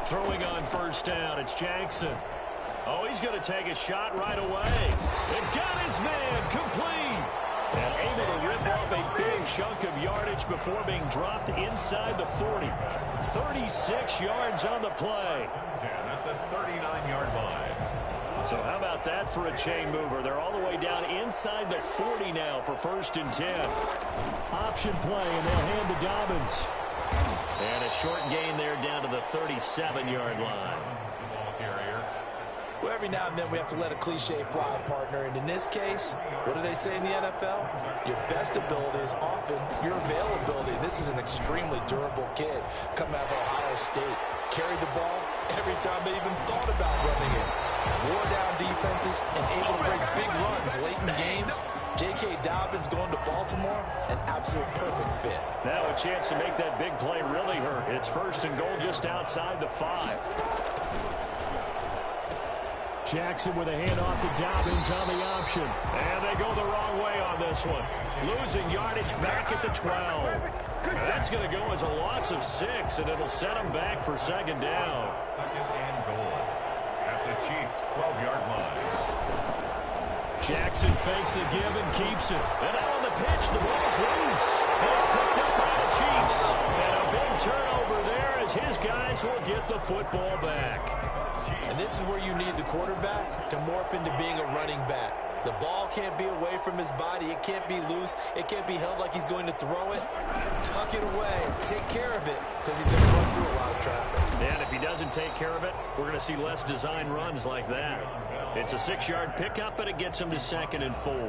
Throwing on first down, it's Jackson. Oh, he's going to take a shot right away. And got his man complete. And able to rip off a big chunk of yardage before being dropped inside the 40. 36 yards on the play. 10 at the 39-yard line. So how about that for a chain mover? They're all the way down inside the 40 now for 1st and 10. Option play, and they'll hand to Dobbins. And a short gain there down to the 37-yard line. Well, every now and then we have to let a cliche fly, partner. And in this case, what do they say in the NFL? Your best ability is often your availability. This is an extremely durable kid coming out of Ohio State. Carried the ball every time they even thought about running it. Wore down defenses and able to break big runs late in games. J.K. Dobbins going to Baltimore, an absolute perfect fit. Now a chance to make that big play really hurt. It's 1st and goal just outside the 5. Jackson with a handoff to Dobbins on the option. And they go the wrong way on this one. Losing yardage back at the 12. That's going to go as a loss of 6, and it'll set them back for 2nd down. 2nd and goal at the Chiefs' 12-yard line. Jackson fakes the give and keeps it. And out on the pitch, the ball's loose. And it's picked up by the Chiefs. And a big turnover there as his guys will get the football back. And this is where you need the quarterback to morph into being a running back. The ball can't be away from his body. It can't be loose. It can't be held like he's going to throw it. Tuck it away. Take care of it because he's going to run through a lot of traffic. And if he doesn't take care of it, we're going to see less design runs like that. It's a 6-yard pickup, but it gets him to 2nd and 4. All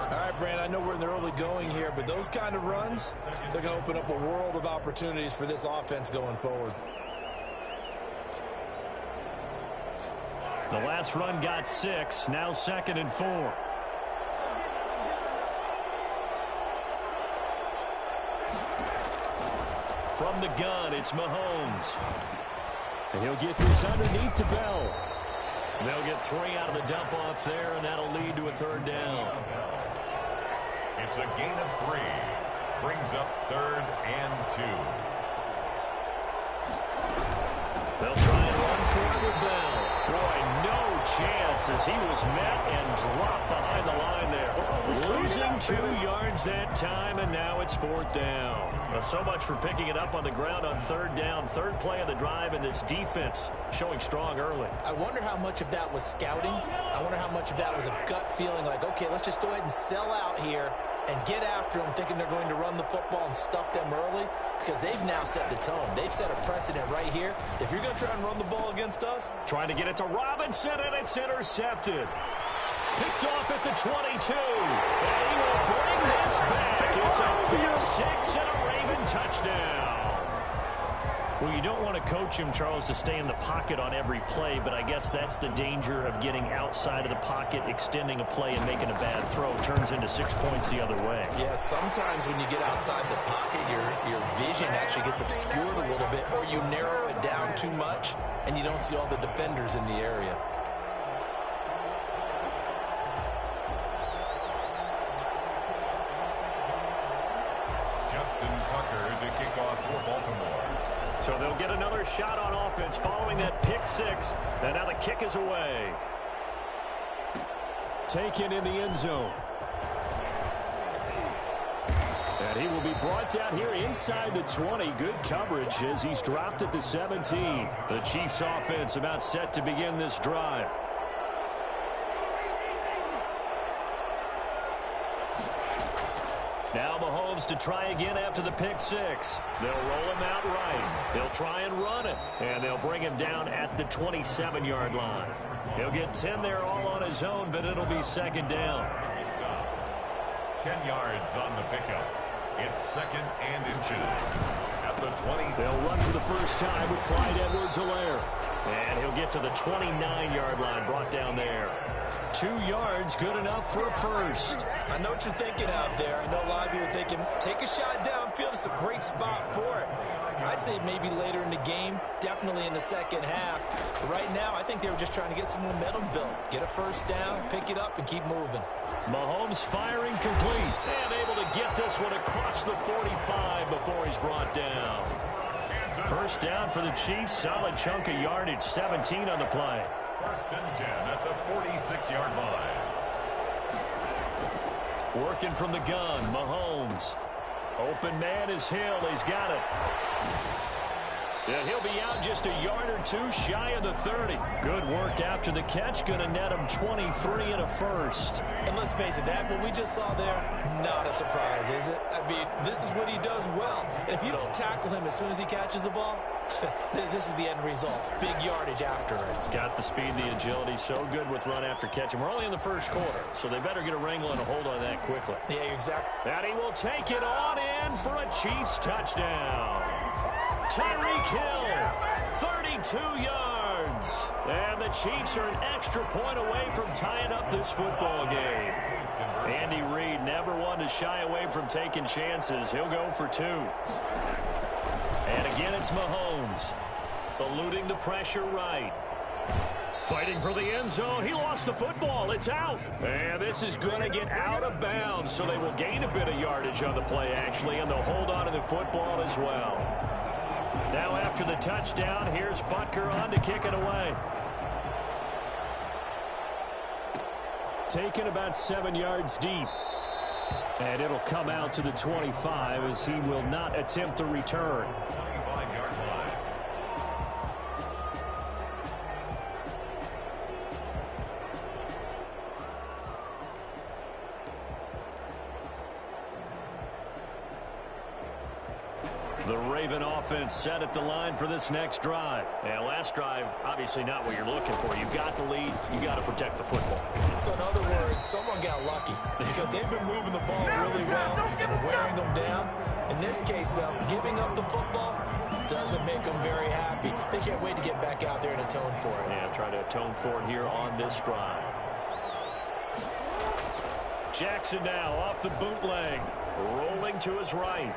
right, Brand, I know we're in the early going here, but those kind of runs, they're going to open up a world of opportunities for this offense going forward. The last run got 6, now 2nd and 4. From the gun, it's Mahomes. And he'll get this underneath to Bell. They'll get 3 out of the dump off there, and that'll lead to a 3rd down. It's a gain of 3. Brings up 3rd and 2. They'll try and run for it with Bell. Boy, no chance as he was met and dropped behind the line there. Losing 2 yards that time, and now it's 4th down. Well, so much for picking it up on the ground on 3rd down. 3rd play of the drive, and this defense showing strong early. I wonder how much of that was scouting. I wonder how much of that was a gut feeling like, okay, let's just go ahead and sell out here and get after them, thinking they're going to run the football and stuff them early, because they've now set the tone. They've set a precedent right here. If you're going to try and run the ball against us. Trying to get it to Robinson, and it's intercepted. Picked off at the 22. And he will bring this back. It's a pick 6 and a Raven touchdown. Well, you don't want to coach him, Charles, to stay in the pocket on every play, but I guess that's the danger of getting outside of the pocket, extending a play, and making a bad throw. Turns into 6 points the other way. Yeah, sometimes when you get outside the pocket, your vision actually gets obscured a little bit, or you narrow it down too much, and you don't see all the defenders in the area. To kick off for Baltimore. So they'll get another shot on offense following that pick 6. And now the kick is away. Taken in the end zone. And he will be brought down here inside the 20. Good coverage as he's dropped at the 17. The Chiefs offense about set to begin this drive. Now Mahomes to try again after the pick 6. They'll roll him out right. They'll try and run it. And they'll bring him down at the 27-yard line. He'll get 10 there all on his own, but it'll be 2nd down. 10 yards on the pickup. It's 2nd and inches. At the 20. They'll run for the first time with Clyde Edwards-Helaire. And he'll get to the 29-yard line, brought down there. 2 yards, good enough for a first. I know what you're thinking out there. I know a lot of you are thinking, take a shot downfield. It's a great spot for it. I'd say maybe later in the game, definitely in the second half. But right now, I think they were just trying to get some momentum built. Get a first down, pick it up, and keep moving. Mahomes firing complete. And able to get this one across the 45 before he's brought down. First down for the Chiefs. Solid chunk of yardage. 17 on the play. First and 10 at the 46-yard line. Working from the gun, Mahomes. Open man is Hill. He's got it. And he'll be out just a yard or two shy of the 30. Good work after the catch. Going to net him 23 and a first. And let's face it, that what we just saw there, not a surprise, is it? I mean, this is what he does well. And if you don't tackle him as soon as he catches the ball, this is the end result. Big yardage afterwards. Got the speed, the agility, so good with run after catch. And we're only in the first quarter, so they better get a wrangle and a hold on that quickly. Yeah, exactly. And he will take it on in for a Chiefs touchdown. Tyreek Hill, 32 yards. And the Chiefs are an extra point away from tying up this football game. Andy Reid never one to shy away from taking chances. He'll go for two. And again, it's Mahomes. Eluding the pressure right. Fighting for the end zone. He lost the football. It's out. And this is going to get out of bounds, so they will gain a bit of yardage on the play, actually, and they'll hold on to the football as well. Now after the touchdown, here's Butker on to kick it away. Taken about 7 yards deep. And it'll come out to the 25 as he will not attempt a return. 25-yard line. The Raven offense set at the line for this next drive. And last drive, obviously not what you're looking for. You've got the lead. You got to protect the football. So in other words, someone got lucky because they've been moving the ball really well and wearing them down. In this case, though, giving up the football doesn't make them very happy. They can't wait to get back out there and atone for it. Yeah, try to atone for it here on this drive. Jackson now off the bootleg, rolling to his right.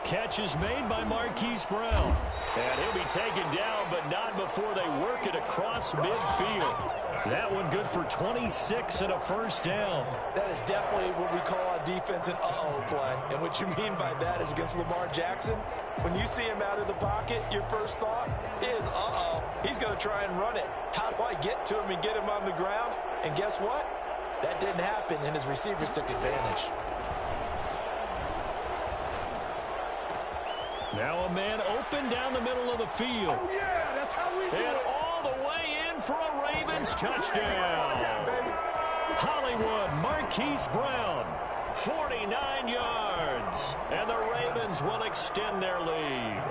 Catch is made by Marquise Brown. And he'll be taken down, but not before they work it across midfield. That one good for 26 and a first down. That is definitely what we call on defense an uh-oh play. And what you mean by that is against Lamar Jackson, when you see him out of the pocket, your first thought is, uh-oh, he's going to try and run it. How do I get to him and get him on the ground? And guess what? That didn't happen, and his receivers took advantage. Now a man open down the middle of the field. Oh, yeah, that's how we do And it. all the way in for a Ravens touchdown. Hollywood, Marquise Brown, 49 yards. And the Ravens will extend their lead.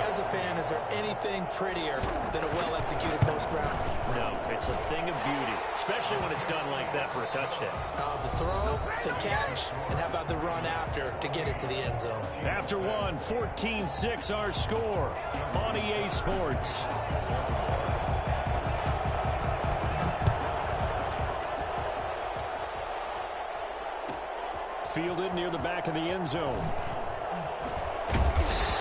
As a fan, is there anything prettier than a well-executed post route? No, it's a thing of beauty, especially when it's done like that for a touchdown. The throw, the catch, and how about the run after to get it to the end zone? After one, 14-6 our score on EA Sports. Fielded near the back of the end zone.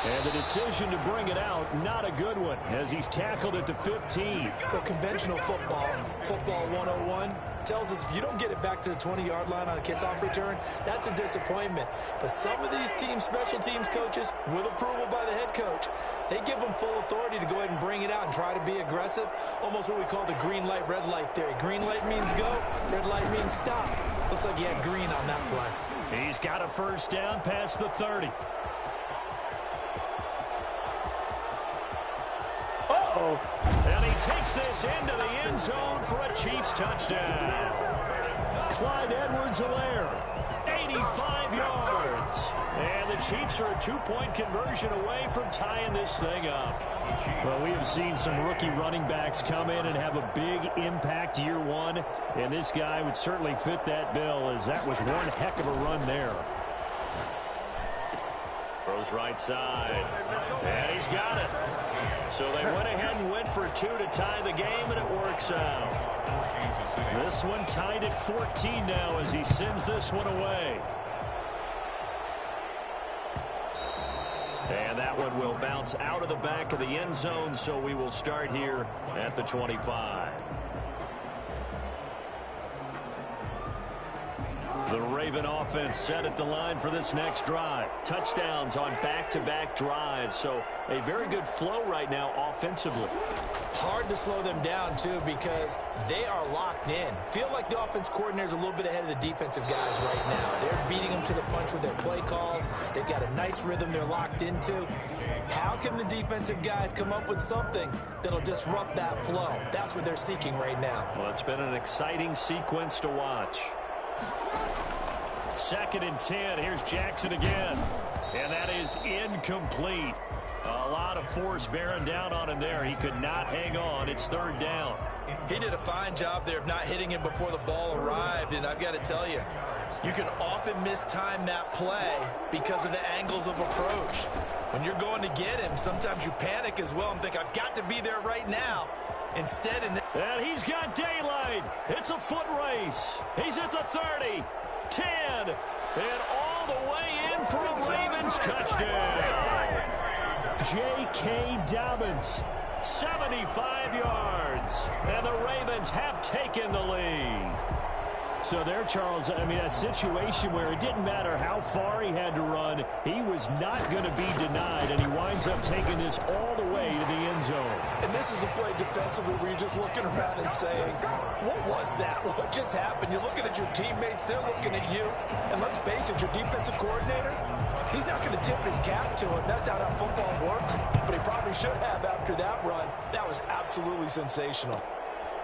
And the decision to bring it out, not a good one, as he's tackled at the 15. Well, conventional football 101, tells us if you don't get it back to the 20-yard line on a kickoff return, that's a disappointment. But some of these special teams coaches, with approval by the head coach, they give them full authority to go ahead and bring it out and try to be aggressive, almost what we call the green light, red light theory. Green light means go, red light means stop. Looks like he had green on that play. He's got a first down past the 30. And he takes this into the end zone for a Chiefs touchdown. Clyde Edwards-Helaire, 85 yards. And the Chiefs are a two-point conversion away from tying this thing up. Well, we have seen some rookie running backs come in and have a big impact year one. And this guy would certainly fit that bill, as that was one heck of a run there. Throws right side. And he's got it. So they went ahead and went for two to tie the game, and it works out. This one tied at 14 now as he sends this one away. And that one will bounce out of the back of the end zone, so we will start here at the 25. The Raven offense set at the line for this next drive. Touchdowns on back-to-back drives. So a very good flow right now offensively. Hard to slow them down, too, because they are locked in. Feel like the offense coordinator is a little bit ahead of the defensive guys right now. They're beating them to the punch with their play calls. They've got a nice rhythm they're locked into. How can the defensive guys come up with something that'll disrupt that flow? That's what they're seeking right now. Well, it's been an exciting sequence to watch. 2nd and 10. Here's Jackson again. And that is incomplete. A lot of force bearing down on him there. He could not hang on. It's 3rd down. He did a fine job there of not hitting him before the ball arrived. And I've got to tell you, you can often mistime that play because of the angles of approach. When you're going to get him, sometimes you panic as well and think, I've got to be there right now. Instead, and he's got daylight. It's a foot race. He's at the 30, 10, and all the way in for a Ravens touchdown. J.K. Dobbins, 75 yards, and the Ravens have taken the lead. So there, Charles, I mean, a situation where it didn't matter how far he had to run, he was not going to be denied, and he winds up taking this all the way to the end zone. And this is a play defensively where you're just looking around and saying, what was that? What just happened? You're looking at your teammates, they're looking at you. And let's face it, your defensive coordinator, he's not going to tip his cap to it. That's not how football works, but he probably should have after that run. That was absolutely sensational.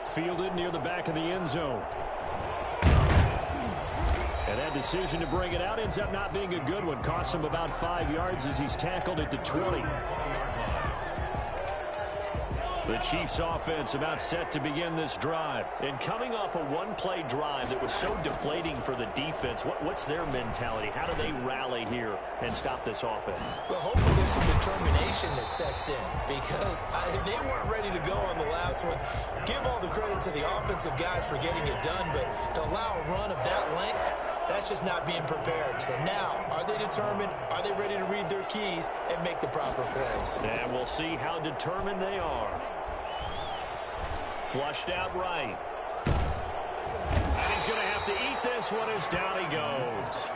Fielded near the back of the end zone. And that decision to bring it out ends up not being a good one. Costs him about 5 yards as he's tackled at the 20. The Chiefs offense about set to begin this drive. And coming off a one-play drive that was so deflating for the defense, what's their mentality? How do they rally here and stop this offense? Well, hopefully there's some determination that sets in, because they weren't ready to go on the last one. Give all the credit to the offensive guys for getting it done, but to allow a run of that length, that's just not being prepared. So now, are they determined? Are they ready to read their keys and make the proper plays? And we'll see how determined they are. Flushed out right. And he's going to have to eat this one as down he goes.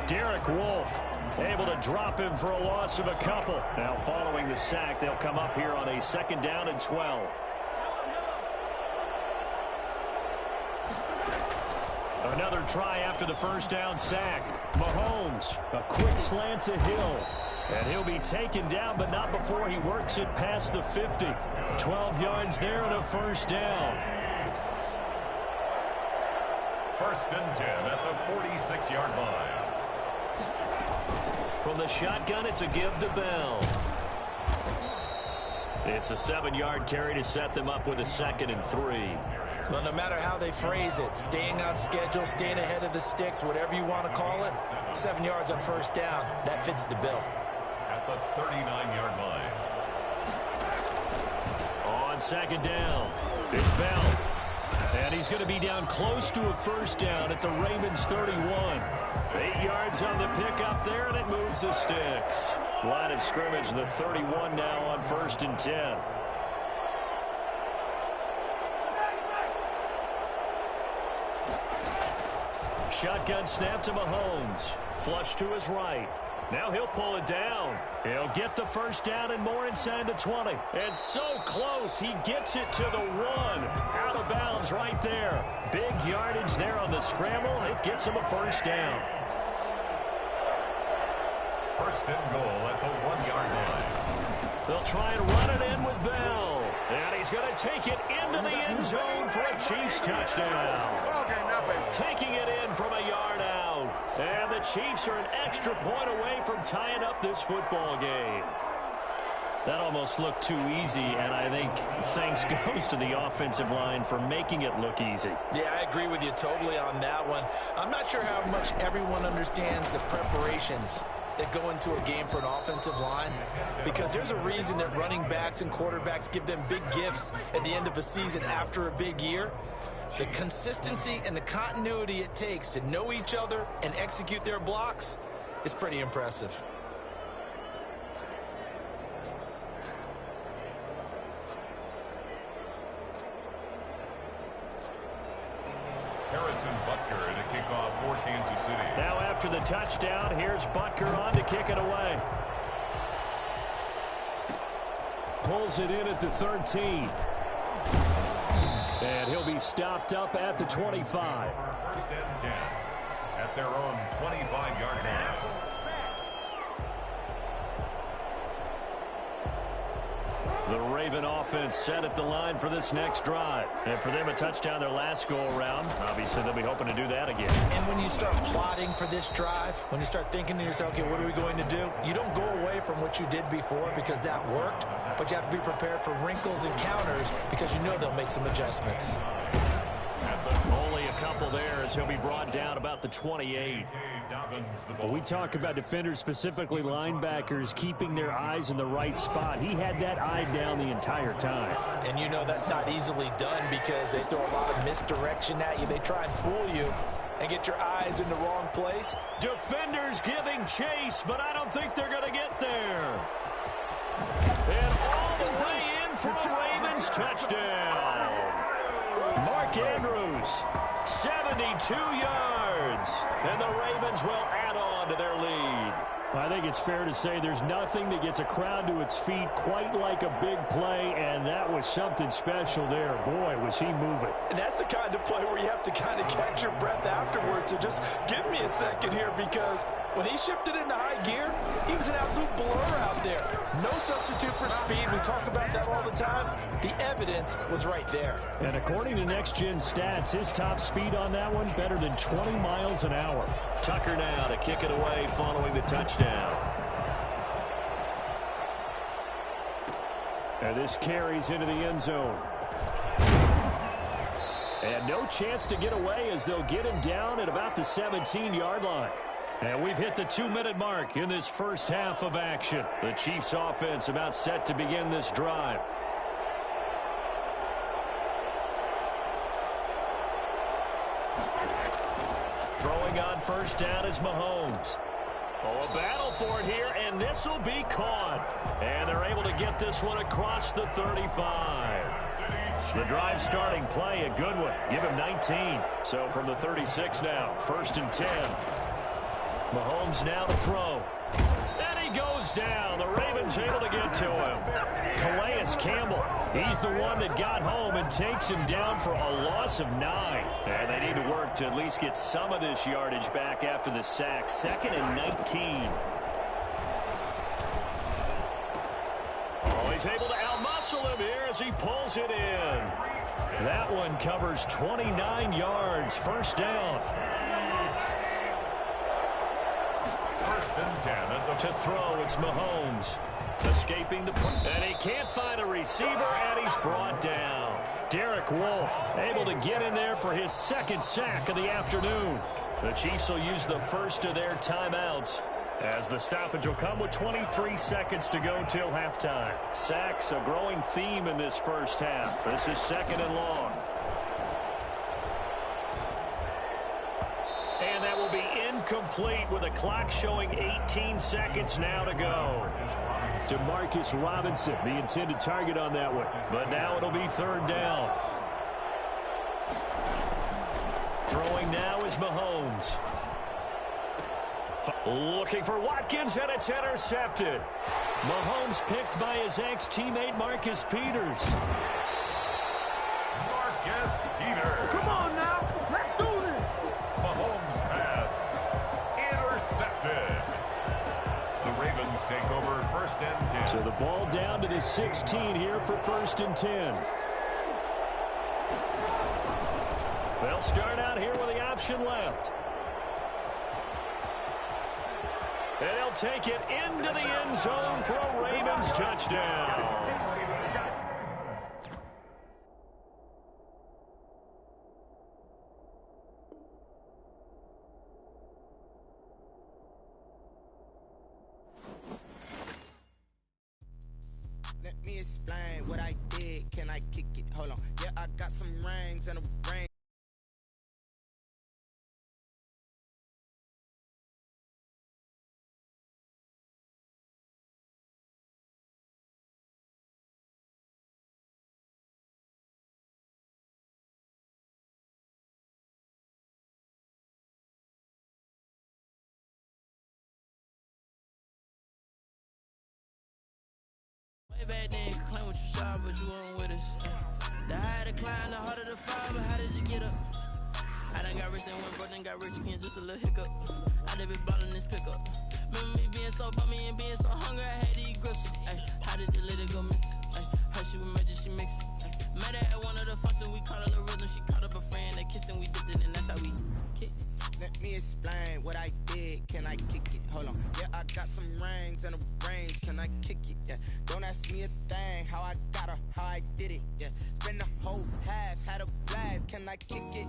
Derek Wolfe able to drop him for a loss of a couple. Now following the sack, they'll come up here on a 2nd down and 12. Another try after the 1st down sack. Mahomes, a quick slant to Hill. And he'll be taken down, but not before he works it past the 50. 12 yards there and a 1st down. 1st and 10 at the 46-yard line. From the shotgun, it's a give to Bell. It's a 7-yard carry to set them up with a 2nd and 3. Well, no matter how they phrase it, staying on schedule, staying ahead of the sticks, whatever you want to call it, 7 yards on 1st down, that fits the bill. At the 39-yard line. On 2nd down, it's Bell. And he's going to be down close to a 1st down at the Ravens 31. 8 yards on the pickup there, and it moves the sticks. Line of scrimmage, the 31 now on 1st and 10. Shotgun snap to Mahomes. Flush to his right. Now he'll pull it down. He'll get the 1st down and more inside the 20. And so close, he gets it to the 1. Out of bounds right there. Big yardage there on the scramble. It gets him a 1st down. 1st and goal at the 1-yard line. They'll try and run it in with Bell. And he's going to take it into the end zone for a Chiefs touchdown. Taking it in from a yard out. And the Chiefs are an extra point away from tying up this football game. That almost looked too easy, and I think thanks goes to the offensive line for making it look easy. Yeah, I agree with you totally on that one. I'm not sure how much everyone understands the preparations that go into a game for an offensive line, because there's a reason that running backs and quarterbacks give them big gifts at the end of a season after a big year. The consistency and the continuity it takes to know each other and execute their blocks is pretty impressive. Harrison Butker to kick off for Kansas Kansas City. Now after the touchdown, here's Butker on to kick it away. Pulls it in at the 13. And he'll be stopped up at the 25. First and 10 at their own 25-yard line. The Raven offense set at the line for this next drive. And for them, a touchdown their last go-around. Obviously, they'll be hoping to do that again. And when you start plotting for this drive, when you start thinking to yourself, okay, what are we going to do? You don't go away from what you did before because that worked, but you have to be prepared for wrinkles and counters because you know they'll make some adjustments. Only a couple there as he'll be brought down about the 28. We talk about defenders, specifically linebackers, keeping their eyes in the right spot. He had that eye down the entire time. And you know that's not easily done because they throw a lot of misdirection at you. They try and fool you and get your eyes in the wrong place. Defenders giving chase, but I don't think they're going to get there. And all the way in for a Ravens touchdown. Mark Andrews, 72 yards. And the Ravens will add on to their lead. I think it's fair to say there's nothing that gets a crowd to its feet quite like a big play, and that was something special there. Boy, was he moving. And that's the kind of play where you have to kind of catch your breath afterwards. So just give me a second here because when he shifted into high gear, he was an absolute blur out there. No substitute for speed. We talk about that all the time. The evidence was right there. And according to Next Gen Stats, his top speed on that one better than 20 miles an hour. Tucker now to kick it away following the touchdown. And this carries into the end zone. And no chance to get away as they'll get him down at about the 17-yard line. And we've hit the 2-minute mark in this first half of action. The Chiefs offense about set to begin this drive. Throwing on first down is Mahomes. Oh, a battle for it here, and this will be caught. And they're able to get this one across the 35. The drive starting play, a good one. Give him 19. So from the 36 now, first and 10. Mahomes now to throw. And he goes down. The Ravens able to get to him. Calais Campbell, he's the one that got home and takes him down for a loss of 9. And they need to work to at least get some of this yardage back after the sack. Second and 19. Oh, he's able to outmuscle him here as he pulls it in. That one covers 29 yards. First down. First and 10 at the to throw, it's Mahomes. Escaping the play. And he can't find a receiver, and he's brought down. Derek Wolfe able to get in there for his second sack of the afternoon. The Chiefs will use the first of their timeouts as the stoppage will come with 23 seconds to go till halftime. Sacks, a growing theme in this first half. This is second and long. And that will be incomplete with the clock showing 18 seconds now to go. Demarcus Robinson, the intended target on that one. But now it'll be third down. Throwing now is Mahomes. Looking for Watkins, and it's intercepted. Mahomes picked by his ex-teammate Marcus Peters. Marcus Peters. Come on now, let's do this. Mahomes pass intercepted. The Ravens take over first and 10. So the ball down to the 16 here for first and 10. They'll start out here with the option left. And he'll take it into the end zone for a Ravens touchdown. Let me explain what I did. Can I kick it? Hold on. Yeah, I got some rings and a ring. back then, claim what you saw, but you weren't with us. The higher the climb, the harder the fall, but how did you get up? I done got rich, then went broke, then got rich again, just a little hiccup. I done been ballin' this pickup. Remember me being so bummy and being so hungry, I had to eat gristle. Ay, how did the lady go miss? Ay, her she was major, she mixed. Met her at one of the functions, we caught a little rhythm. She caught up a friend, they kissed and we dipped it, and that's how we kicked it. Let me explain what I did. Can I kick it? Hold on. Yeah, I got some rings and a range. Can I kick it? Yeah. Don't ask me a thing. How I got her, how I did it. Yeah. Spend the whole half, had a blast. Can I kick it?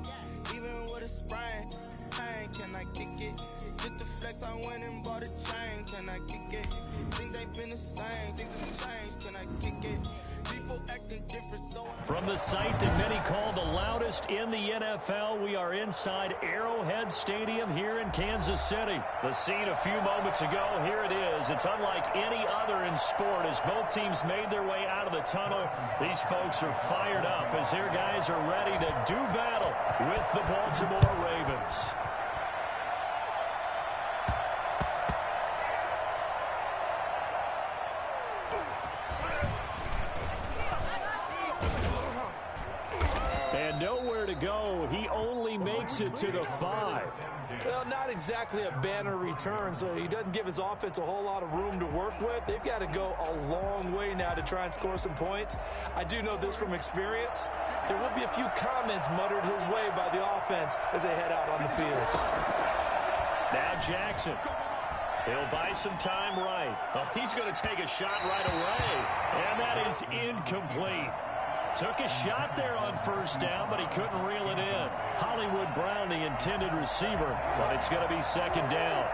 Even with a sprain. Pain, can I kick it? Just the flex, I went and bought a chain. Can I kick it? Things ain't been the same. Things have changed. Can I kick it? People acting different, so from the site that many call the loudest in the NFL, we are inside Arrowhead Stadium here in Kansas City. The scene a few moments ago, here it is. It's unlike any other in sport as both teams made their way out of the tunnel. These folks are fired up as their guys are ready to do battle with the Baltimore Ravens. And nowhere to go. He only makes it to the 5. Well, not exactly a banner return, so he doesn't give his offense a whole lot of room to work with. They've got to go a long way now to try and score some points. I do know this from experience. There will be a few comments muttered his way by the offense as they head out on the field. Now Jackson. He'll buy some time right. Oh, he's going to take a shot right away. And that is incomplete. Took a shot there on first down, but he couldn't reel it in. Hollywood Brown, the intended receiver, but it's going to be second down.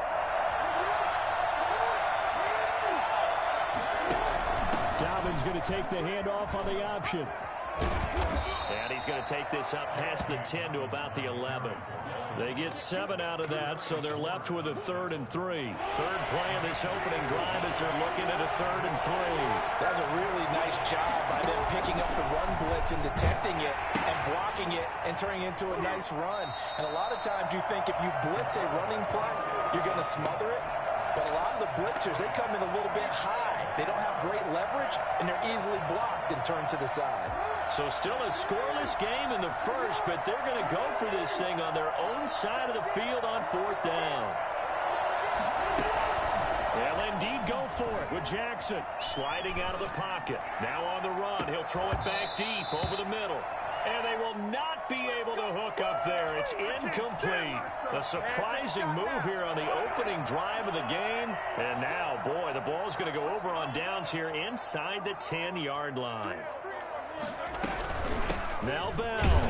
Dobbins going to take the handoff on the option. And he's going to take this up past the 10 to about the 11. They get 7 out of that, so they're left with a 3rd and 3. Third play of this opening drive as they're looking at a 3rd and 3. That's a really nice job by them picking up the run blitz and detecting it and blocking it and turning it into a nice run. And a lot of times you think if you blitz a running play, you're going to smother it. But a lot of the blitzers, they come in a little bit high. They don't have great leverage, and they're easily blocked and turned to the side. So still a scoreless game in the first, but they're going to go for this thing on their own side of the field on 4th down. They'll indeed go for it with Jackson sliding out of the pocket. Now on the run, he'll throw it back deep over the middle. And they will not be able to hook up there. It's incomplete. A surprising move here on the opening drive of the game. And now, boy, the ball's going to go over on downs here inside the 10-yard line. Now Bell.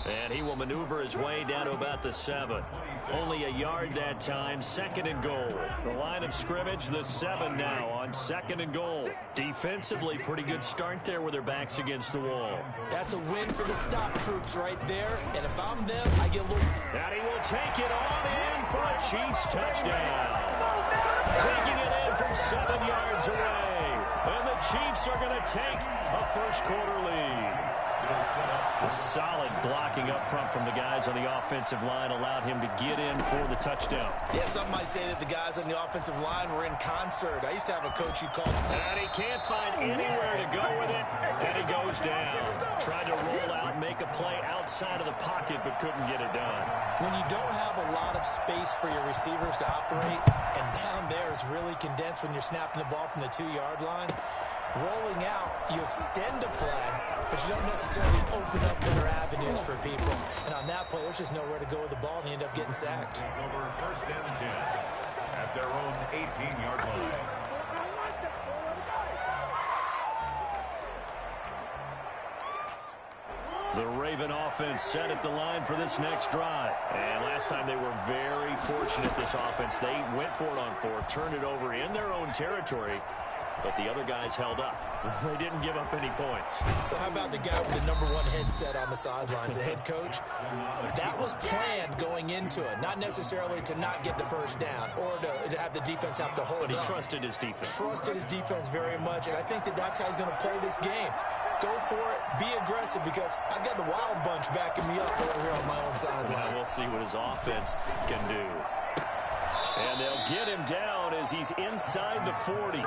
And he will maneuver his way down to about the 7. Only a yard that time, 2nd and goal. The line of scrimmage, the 7 now on 2nd and goal. Defensively, pretty good start there with their backs against the wall. That's a win for the stop troops right there. And if I'm them, I get a little... And he will take it on in for a Chiefs touchdown. Taking it in from 7 yards away. And the Chiefs are going to take a first-quarter lead. A solid blocking up front from the guys on the offensive line allowed him to get in for the touchdown. Yeah, some might say that the guys on the offensive line were in concert. I used to have a coach who called... And he can't find anywhere to go with it, and he goes down. Tried to roll out and make a play outside of the pocket, but couldn't get it done. When you don't have a lot of space for your receivers to operate, and down there is really condensed when you're snapping the ball from the 2-yard line, rolling out, you extend a play, but you don't necessarily open up better avenues for people. And on that play, there's just nowhere to go with the ball, and you end up getting sacked. Over 1st and 10 at their own 18-yard line. The Raven offense set at the line for this next drive. And last time they were very fortunate, this offense. They went for it on 4, turned it over in their own territory. But the other guys held up. They didn't give up any points. So how about the guy with the #1 headset on the sidelines, the head coach? That was planned going into it, not necessarily to not get the first down or to have the defense have to hold up. But he trusted his defense. Trusted his defense very much, and I think that that's how he's going to play this game. Go for it, be aggressive, because I've got the wild bunch backing me up over here on my own sideline. Well, we'll see what his offense can do. And they'll get him down as he's inside the 40.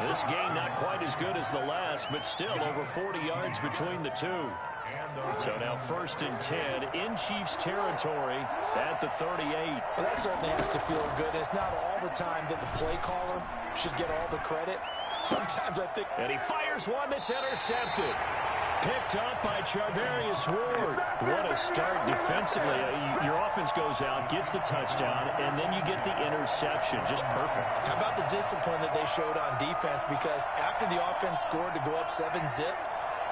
This game not quite as good as the last, but still over 40 yards between the two. So now 1st and 10 in Chiefs territory at the 38. Well, that certainly has to feel good. It's not all the time that the play caller should get all the credit. Sometimes I think... And he fires one that's intercepted. Picked up by Charvarius Ward. What a start defensively. Your offense goes out, gets the touchdown, and then you get the interception. Just perfect. How about the discipline that they showed on defense? Because after the offense scored to go up 7-zip,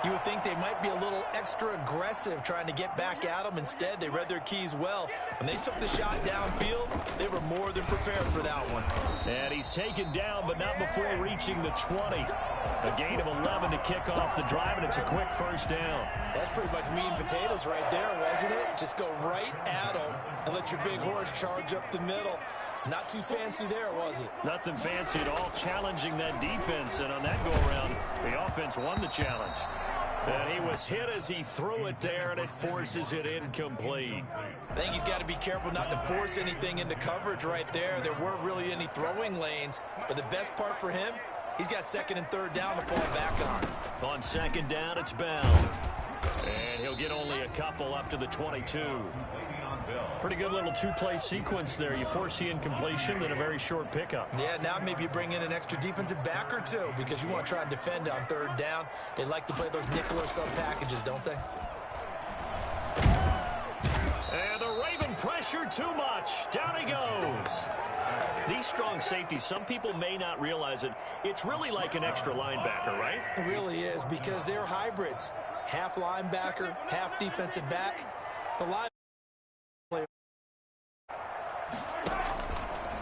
you would think they might be a little extra aggressive trying to get back at them. Instead, they read their keys well. When they took the shot downfield, they were more than prepared for that one. And he's taken down, but not before reaching the 20. A gain of 11 to kick off the drive, and it's a quick 1st down. That's pretty much meat and potatoes right there, wasn't it? Just go right at them and let your big horse charge up the middle. Not too fancy there, was it? Nothing fancy at all, challenging that defense. And on that go-around, the offense won the challenge. And he was hit as he threw it there, and it forces it incomplete. I think he's got to be careful not to force anything into coverage right there. There weren't really any throwing lanes. But the best part for him, he's got 2nd and 3rd down to fall back on. On 2nd down, it's Bell. And he'll get only a couple up to the 22. Pretty good little 2-play sequence there. You force the incompletion, then a very short pickup. Yeah, now maybe you bring in an extra defensive back or two because you want to try and defend on 3rd down. They like to play those nickel or sub packages, don't they? And the Raven pressure too much. Down he goes. These strong safeties, some people may not realize it. It's really like an extra linebacker, right? It really is because they're hybrids. Half linebacker, half defensive back. The line.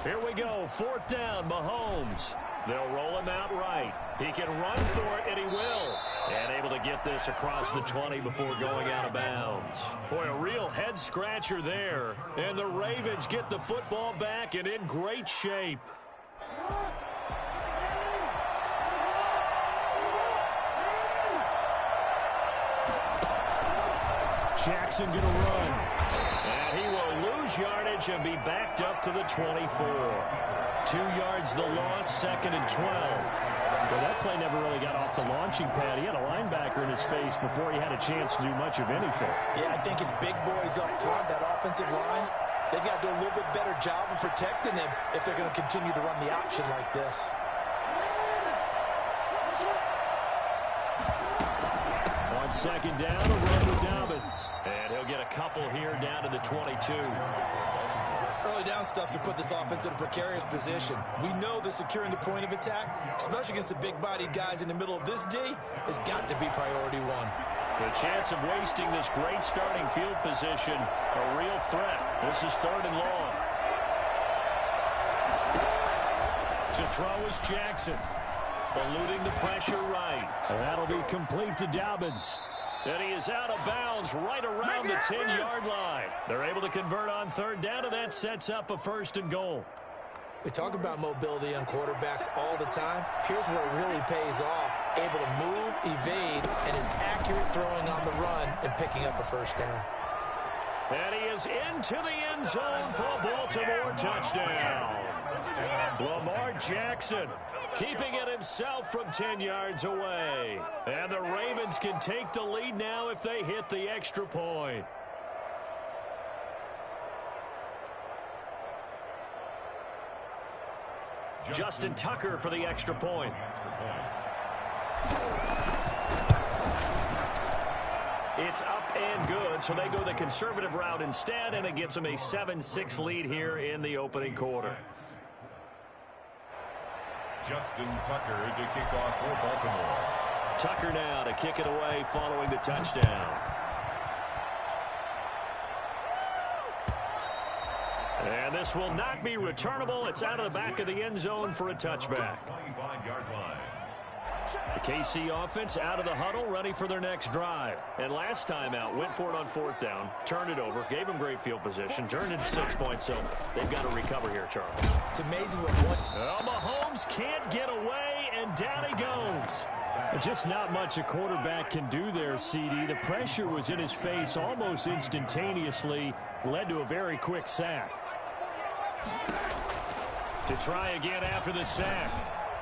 Here we go, 4th down, Mahomes. They'll roll him out right. He can run for it, and he will. And able to get this across the 20 before going out of bounds. Boy, a real head-scratcher there. And the Ravens get the football back and in great shape. Jackson going to run. And he will lose yardage and be backed up to the 24. 2 yards the loss, 2nd and 12. Well, that play never really got off the launching pad. He had a linebacker in his face before he had a chance to do much of anything. Yeah, I think it's big boys up front, that offensive line. They've got to do a little bit better job of protecting him if they're going to continue to run the option like this. On 2nd down, a run with Dobbins. And he'll get a couple here down to the 22. Early down stuff to put this offense in a precarious position. We know that securing the point of attack, especially against the big-bodied guys in the middle of this D, has got to be priority one. The chance of wasting this great starting field position, a real threat. This is 3rd and long. To throw is Jackson. Eluding the pressure right. And that'll be complete to Dobbins. And he is out of bounds right around the 10-yard line. They're able to convert on 3rd down, and that sets up a 1st and goal. We talk about mobility on quarterbacks all the time. Here's where it really pays off. Able to move, evade, and is accurate throwing on the run and picking up a 1st down. And he is into the end zone for a Baltimore touchdown. Lamar Jackson keeping it himself from 10 yards away. And the Ravens can take the lead now if they hit the extra point. Justin Tucker for the extra point. It's up and good, so they go the conservative route instead, and it gets them a 7-6 lead here in the opening quarter. Justin Tucker to kick off for Baltimore. Tucker now to kick it away following the touchdown. And this will not be returnable. It's out of the back of the end zone for a touchback. 25-yard line. The KC offense out of the huddle, ready for their next drive. And last time out, went for it on 4th down, turned it over, gave them great field position, turned it to 6 points, so they've got to recover here, Charles. It's amazing what one... Mahomes can't get away, and down he goes. Just not much a quarterback can do there, CD. The pressure was in his face almost instantaneously, led to a very quick sack. To try again after the sack.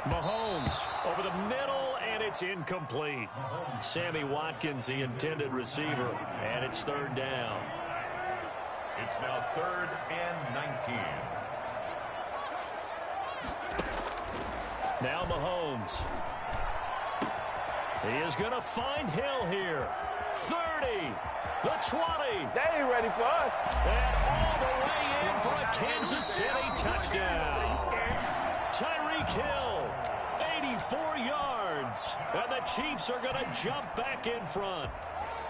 Mahomes over the middle, and it's incomplete. Sammy Watkins, the intended receiver, and it's third down. It's now 3rd and 19. Now Mahomes. He is going to find Hill here. 30, the 20. They ain't ready for us. And all the way in for a Kansas City touchdown. Tyreek Hill, 84 yards. And the Chiefs are going to jump back in front.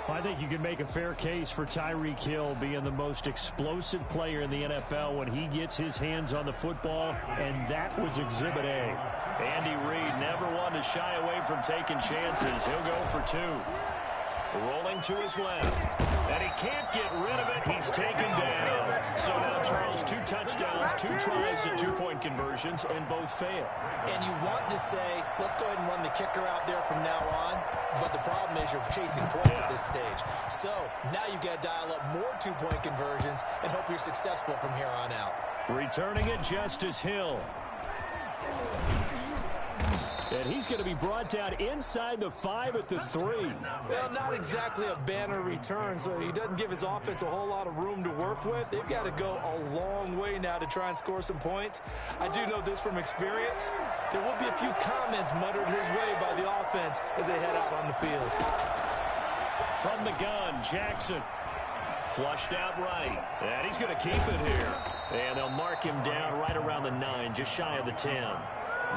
I think you can make a fair case for Tyreek Hill being the most explosive player in the NFL when he gets his hands on the football, and that was Exhibit A. Andy Reid never one to shy away from taking chances. He'll go for 2. Rolling to his left. And he can't get rid of it. He's taken down. So now, Charles, 2 touchdowns, 2 tries at 2-point conversions, and both fail. And you want to say, let's go ahead and run the kicker out there from now on. But the problem is you're chasing points at this stage. So now you got to dial up more 2-point conversions and hope you're successful from here on out. Returning it, Justice Hill. And he's going to be brought down inside the 5 at the 3. Well, not exactly a banner return, so he doesn't give his offense a whole lot of room to work with. They've got to go a long way now to try and score some points. I do know this from experience. There will be a few comments muttered his way by the offense as they head out on the field. From the gun, Jackson. Flushed out right. And he's going to keep it here. And they'll mark him down right around the 9, just shy of the 10.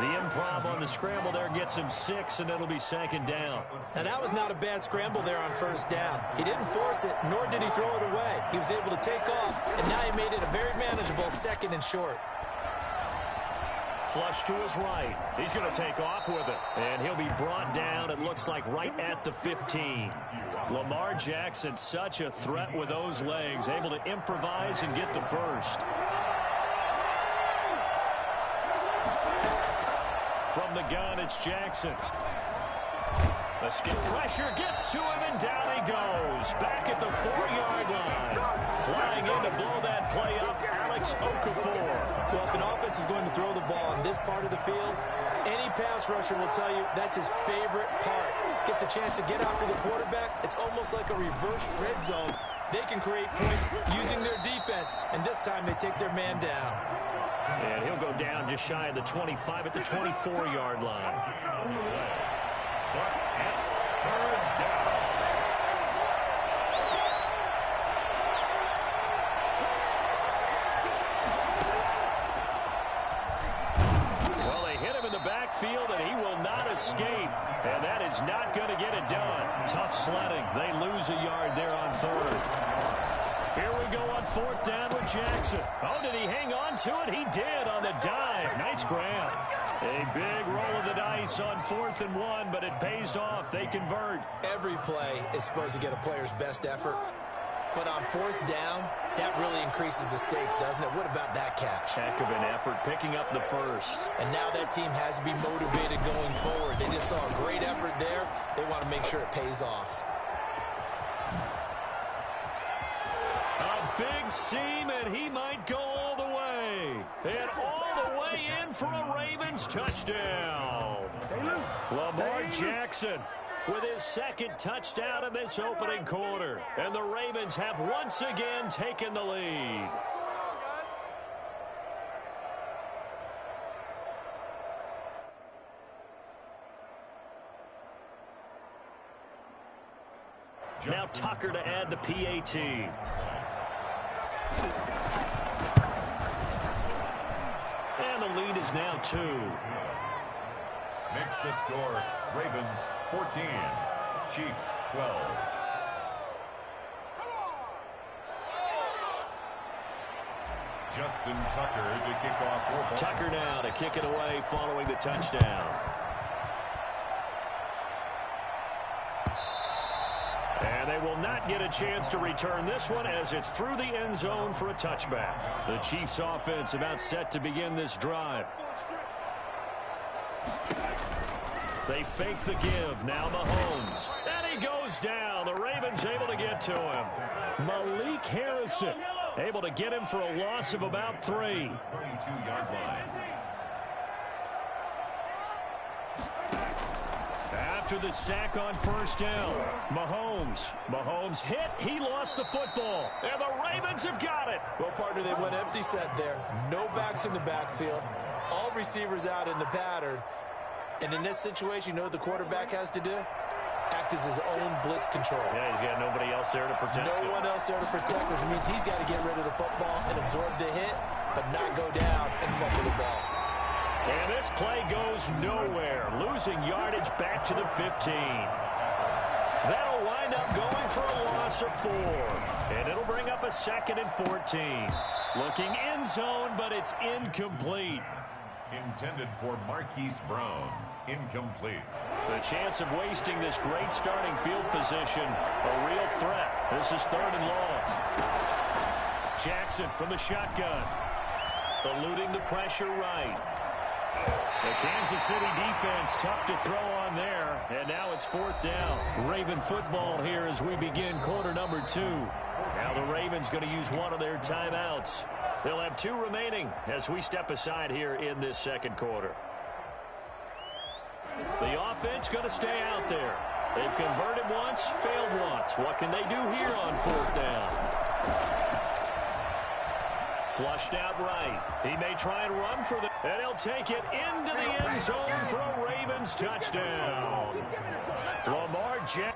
The improv on the scramble there gets him 6, and it'll be 2nd down. Now, that was not a bad scramble there on 1st down. He didn't force it, nor did he throw it away. He was able to take off, and now he made it a very manageable 2nd and short. Flush to his right. He's going to take off with it, and he'll be brought down, it looks like, right at the 15. Lamar Jackson, such a threat with those legs, able to improvise and get the 1st. From the gun, it's Jackson. The skip pressure gets to him, and down he goes. Back at the 4-yard line. Flying in to blow that play up, Alex Okafor. Well, if an offense is going to throw the ball in this part of the field, any pass rusher will tell you that's his favorite part. Gets a chance to get after the quarterback. It's almost like a reverse red zone. They can create points using their defense, and this time they take their man down. And he'll go down just shy of the 25 at the 24-yard line. But it's 3rd down. Well, they hit him in the backfield, and he will not escape. And that is not going to get it done. Tough sledding. They lose a yard there on 3rd. Here we go on 4th down with Jackson. Oh, did he hang on to it? He did on the dive. Nice grab. A big roll of the dice on 4th and 1, but it pays off. They convert. Every play is supposed to get a player's best effort. But on 4th down, that really increases the stakes, doesn't it? What about that catch? Heck of an effort, picking up the 1st. And now that team has to be motivated going forward. They just saw a great effort there. They want to make sure it pays off. Big seam, and he might go all the way. And all the way in for a Ravens touchdown. Lamar Jackson with his 2nd touchdown in this opening quarter. And the Ravens have once again taken the lead. Now Tucker to add the PAT. And the lead is now 2. Makes the score Ravens 14, Chiefs 12. Justin Tucker to kick off for ball. Tucker now to kick it away following the touchdown. And they will not get a chance to return this one as it's through the end zone for a touchback. The Chiefs offense about set to begin this drive. They fake the give. Now Mahomes. And he goes down. The Ravens able to get to him. Malik Harrison able to get him for a loss of about 3. 32-yard line. After the sack on first down, Mahomes hit. He lost the football. And the Ravens have got it. Well, partner, they went empty set there. No backs in the backfield. All receivers out in the pattern. And in this situation, you know what the quarterback has to do? Act as his own blitz control. Yeah, he's got nobody else there to protect him. No one else there to protect, which means he's got to get rid of the football and absorb the hit, but not go down and fumble the ball. And this play goes nowhere, losing yardage back to the 15. That'll wind up going for a loss of 4. And it'll bring up a 2nd and 14. Looking end zone, but it's incomplete. Intended for Marquise Brown. Incomplete. The chance of wasting this great starting field position, a real threat. This is 3rd and long. Jackson from the shotgun. Eluding the pressure right. The Kansas City defense tough to throw on there. And now it's 4th down. Raven football here as we begin quarter number 2. Now the Ravens going to use one of their timeouts. They'll have 2 remaining as we step aside here in this 2nd quarter. The offense going to stay out there. They've converted once, failed once. What can they do here on 4th down? Flushed out right. He may try and run for the... And he'll take it into the end zone for a Ravens touchdown. Lamar Jackson.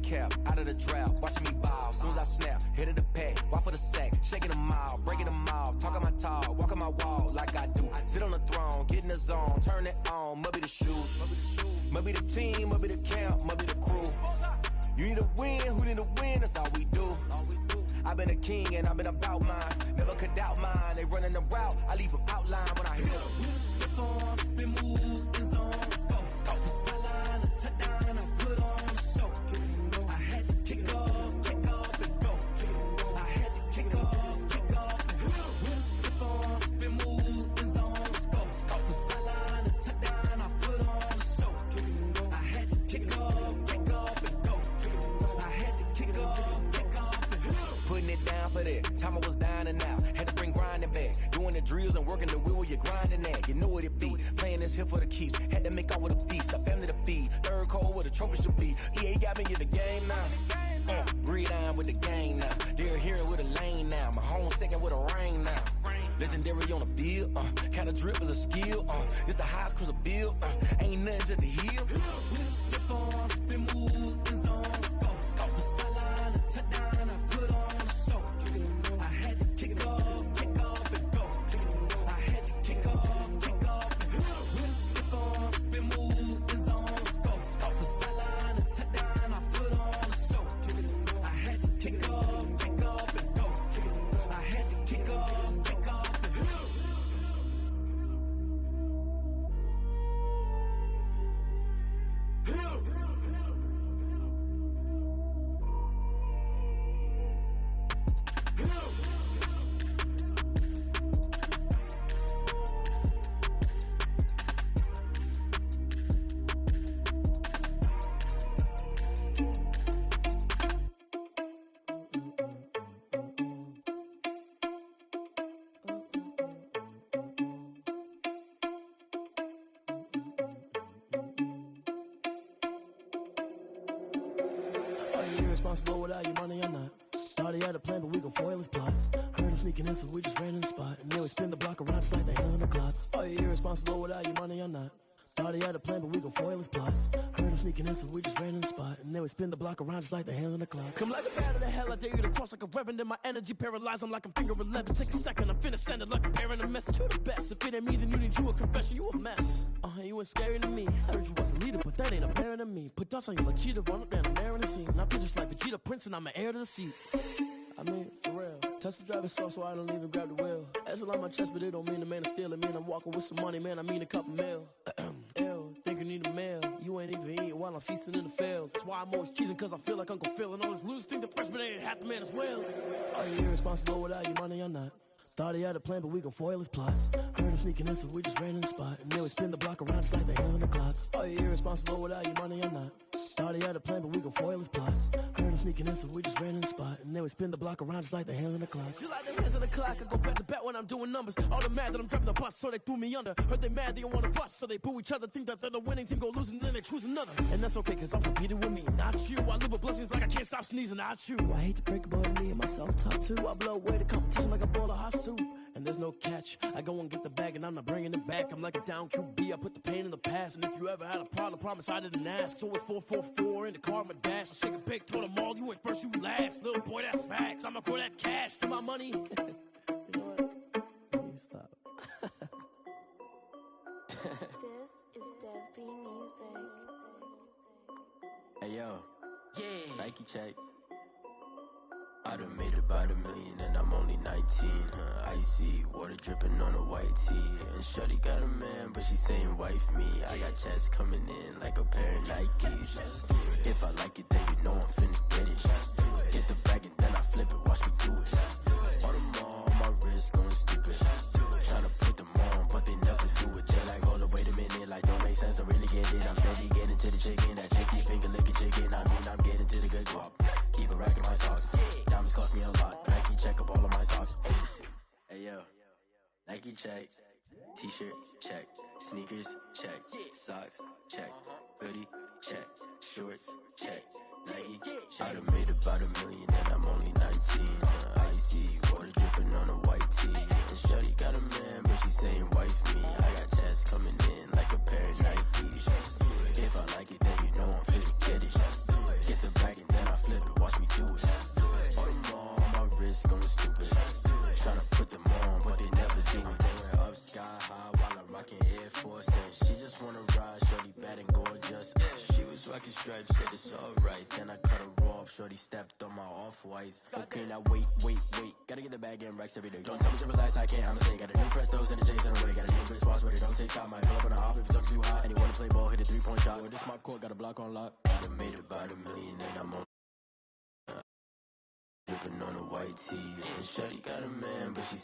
cap, out of the drought, watching me ball. Soon as I snap, hit of the pack, walk for the sack, shaking them all, breaking them all, talking my talk, walking my wall like I do. Sit on the throne, get in the zone, turn it on, must be the shoes, must be the team, must be the camp, must be the crew. You need a win, who need a win, that's all we do. I've been a king and I've been about mine, never could doubt mine. They running the route, I leave them outline when I hit them. Step on, spin, move, in zone, scope. Sideline, a touchdown, I put on the show. I had to kick off and go. I had to kick off and go. Step on, spin, move, in zone, scope. Sideline, a touchdown, I put on the show. I had to kick off and go. I had to kick off and go. Putting it down for that, time I was down and out. Had to bring grinding back, doing the drills and working the wheel where you're grinding at. You know what it be, playing this here for the keeps. Had to make out with a feast, a family to feed. Third cold where the trophy should be. EA got me in the game now. Breed on with the game now. They're here with a lane now. My home second with a rain now. Legendary on the field, kind of drip is a skill. It's the highest cruiser bill, ain't nothing just the heel. Step on, spin, move, in zone, scope. Sideline, a touchdown, I put on the show. I had to kick off and go. I had to kick off and go. Step on, spin, move, in zone, scope. Sideline, a touchdown, I put on the show. I had to kick off and go. I had to kick off and go. Irresponsible without your money or not. Thought he had a plan, but we gon' foil his plot. Heard him sneaking in, so we just ran in the spot. And then we spin the block around just like the hands on the clock. Are you irresponsible without your money or not? Thought he had a plan, but we gon' foil his plot. Heard him sneaking in, so we just ran in the spot. And then we spin the block around just like the hands on the clock. Come like a bat of the hell, I dare you to cross like a reverend. And my energy paralyzed, I'm like I'm finger 11. Take a second, I'm finna send it like a bearing a message. You the best, if it ain't me, then you need you a confession. You a mess, you ain't scary to me. I heard you was the leader, but that ain't apparent to me. Put dust on you like cheetah, run up down the air in the scene. And I feel just like Vegeta Prince, and I'm an heir to the seat. I mean, for real. Touch the driver's soft, so I don't even grab the wheel. That's on my chest, but it don't mean the man is stealing. Mean I'm walking with some money, man, I mean a couple mil. Ew, think you need a meal. You ain't even eating while I'm feasting in the field. That's why I'm always cheesing, cause I feel like Uncle Phil. And all this losers think the freshman ain't half the man as well. Are you irresponsible without your money or not? Thought he had a plan, but we gon' foil his plot. Heard him sneaking in, so we just ran in the spot. And then we spin the block around just like the hands on the clock. Are you irresponsible without your money or not? Thought he had a plan, but we gon' foil his plot. Heard him sneaking in, so we just ran in the spot. And then we spin the block around just like the hands on the clock. Just like the hands on the clock, I go back to back when I'm doing numbers. All the mad that I'm driving the bus, so they threw me under. Heard they mad, they don't wanna bust, so they boo each other. Think that they're the winning team, go losing, then they choose another. And that's okay, cause I'm competing with me, not you. I live with blessings like I can't stop sneezing, not you. I hate to break it, but me and myself top two. I blow away the competition like a bowl of hot soup. And there's no catch, I go and get the bag and I'm not bringing it back. I'm like a down QB, I put the pain in the past. And if you ever had a problem, promise I didn't ask. So it's 444 in the car, my dash. I shake a big, told them all, you went first, you last. Little boy, that's facts, I'ma grow that cash to my money. You know what? Let me stop. This is Dev B Music. Hey yo, yeah, Nike check. I done made about $1 million and I'm only 19, Icy, water dripping on a white tee. And shorty got a man, but she saying wife me. I got checks coming in like a pair of Nikes. If I like it, then you know I'm finna get it. Get the bag and then I flip it, watch me do it. On them all, on my wrist going stupid. Tryna put them on, but they never do it. They like, hold up, wait a minute, like don't make sense, don't really get it. I'm steady getting to the chicken, that tasty finger licking chicken. I mean, I'm getting to the good guap. Keep a rack in my socks. Diamonds cost me a lot. Nike check up all of my socks. Hey yo, Nike check. T-shirt check. Sneakers check. Socks check. Hoodie check. Shorts check. Nike check. I done made about $1 million and I'm only 19. Icy, water dripping on a white tee. And shorty got a man, but she saying wife me. I got checks coming in like a pair of Nikes. If I like it, then you know I'm finna get it. Get the bag and then rep said it's alright. Then I cut her off, shorty stepped on my off-whites. Okay, now wait. Gotta get the bag and racks every day. Don't tell me to relax, I can't, I'm saying. Got a new Prestos and the J's in the way. Got a new Chris Foss, but it don't take time. Might pull up on a hop if it's talking too hot. And you wanna play ball, hit a 3-point shot. Well, this my court, got a block on lock. I done made about $1 million and I'm on dripping on a white tee. And shorty got a man, but she